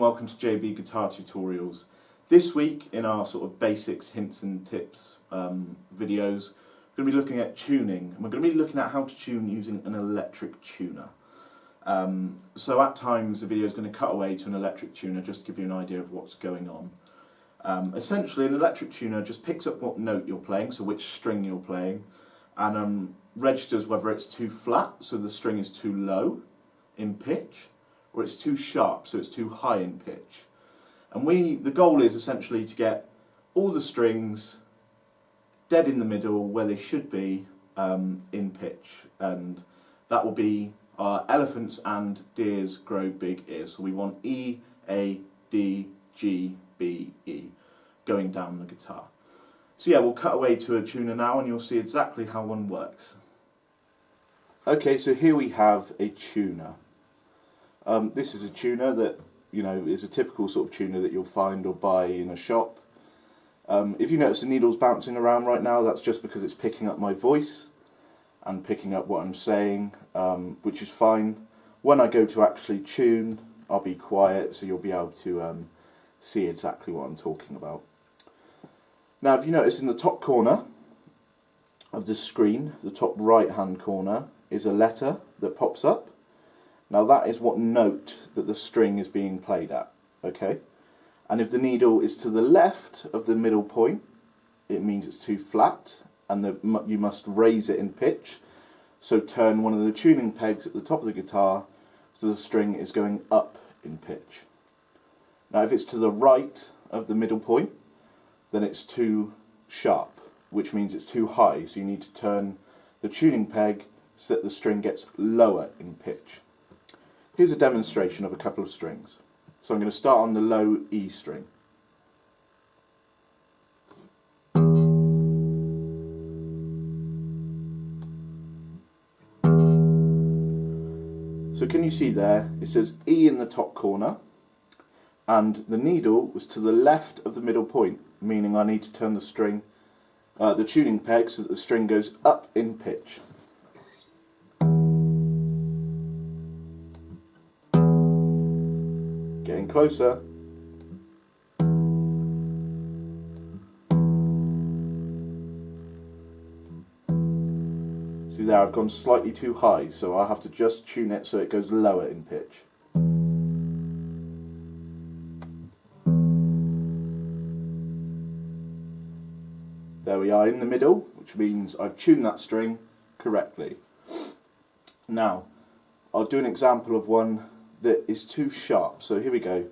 welcome to JB Guitar Tutorials. This week in our sort of basics, hints and tips videos, we're going to be looking at tuning, and we're going to be looking at how to tune using an electric tuner. So at times the video is going to cut away to an electric tuner just to give you an idea of what's going on. Essentially an electric tuner just picks up what note you're playing, so which string you're playing, and registers whether it's too flat, so the string is too low in pitch, or it's too sharp, so it's too high in pitch. And the goal is essentially to get all the strings dead in the middle where they should be in pitch, and that will be our elephants and deers grow big ears. So we want E, A, D, G, B, E going down the guitar. So yeah, we'll cut away to a tuner now and you'll see exactly how one works. Okay, so here we have a tuner. This is a tuner that, is a typical sort of tuner that you'll find or buy in a shop. If you notice the needle's bouncing around right now, that's just because it's picking up my voice and picking up what I'm saying, which is fine. When I go to actually tune, I'll be quiet, so you'll be able to see exactly what I'm talking about. Now, if you notice in the top corner of the screen, the top right-hand corner, is a letter that pops up. Now that is what note that the string is being played at, okay? And if the needle is to the left of the middle point, it means it's too flat and you must raise it in pitch. So turn one of the tuning pegs at the top of the guitar so the string is going up in pitch. Now if it's to the right of the middle point, then it's too sharp, which means it's too high. So you need to turn the tuning peg so that the string gets lower in pitch. Here's a demonstration of a couple of strings. So I'm going to start on the low E string. So can you see there, it says E in the top corner, and the needle was to the left of the middle point, meaning I need to turn the string, the tuning peg, so that the string goes up in pitch. Getting closer. See there, I've gone slightly too high, so I'll have to just tune it so it goes lower in pitch. There we are in the middle, which means I've tuned that string correctly. Now, I'll do an example of one that is too sharp. So here we go.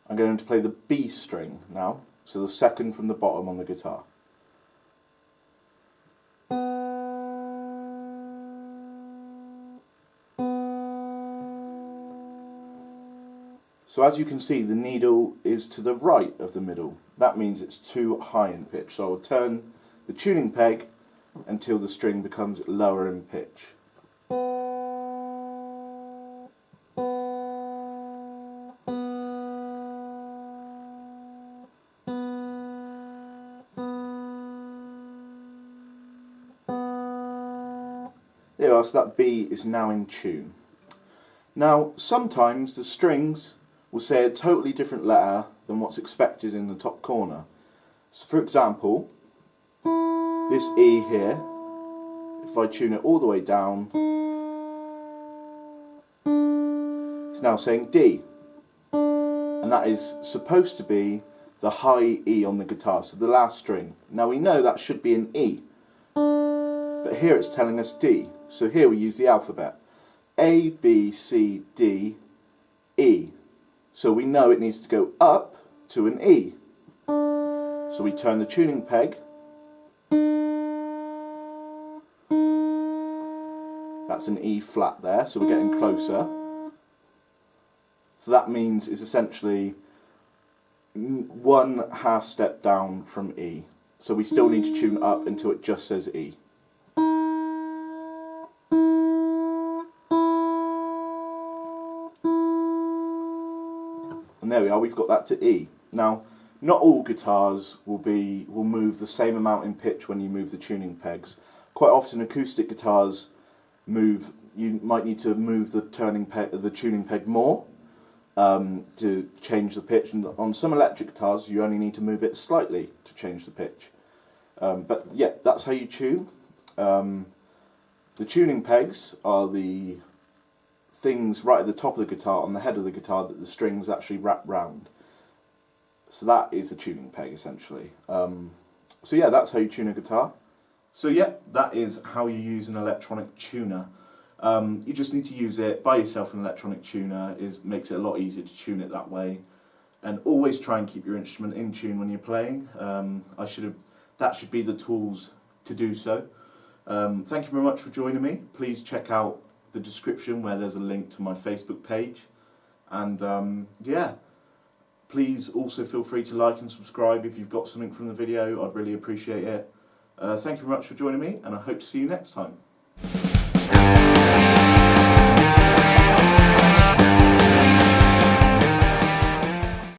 I'm going to play the B string now, so the second from the bottom on the guitar. So as you can see, the needle is to the right of the middle. That means it's too high in pitch. So I'll turn the tuning peg until the string becomes lower in pitch. There you are, so that B is now in tune. Now, sometimes the strings will say a totally different letter than what's expected in the top corner. So for example, this E here, if I tune it all the way down, it's now saying D. And that is supposed to be the high E on the guitar, so the last string. Now we know that should be an E, but here it's telling us D. So here we use the alphabet. A, B, C, D, E. So we know it needs to go up to an E. So we turn the tuning peg. That's an E flat there, so we're getting closer. So that means it's essentially one half step down from E. So we still need to tune up until it just says E. And there we are, we've got that to E. Now, not all guitars will move the same amount in pitch when you move the tuning pegs. Quite often acoustic guitars you might need to move the tuning peg more. to change the pitch, and on some electric guitars you only need to move it slightly to change the pitch. But yeah, that's how you tune. The tuning pegs are the things right at the top of the guitar, on the head of the guitar, that the strings actually wrap round. So that is a tuning peg essentially. So yeah, that's how you tune a guitar. So yeah, that is how you use an electronic tuner. You just need to use it, buy yourself an electronic tuner, makes it a lot easier to tune it that way. And always try and keep your instrument in tune when you're playing. That should be the tools to do so. Thank you very much for joining me. Please check out the description where there's a link to my Facebook page. And yeah, please also feel free to like and subscribe if you've got something from the video. I'd really appreciate it. Thank you very much for joining me, and I hope to see you next time.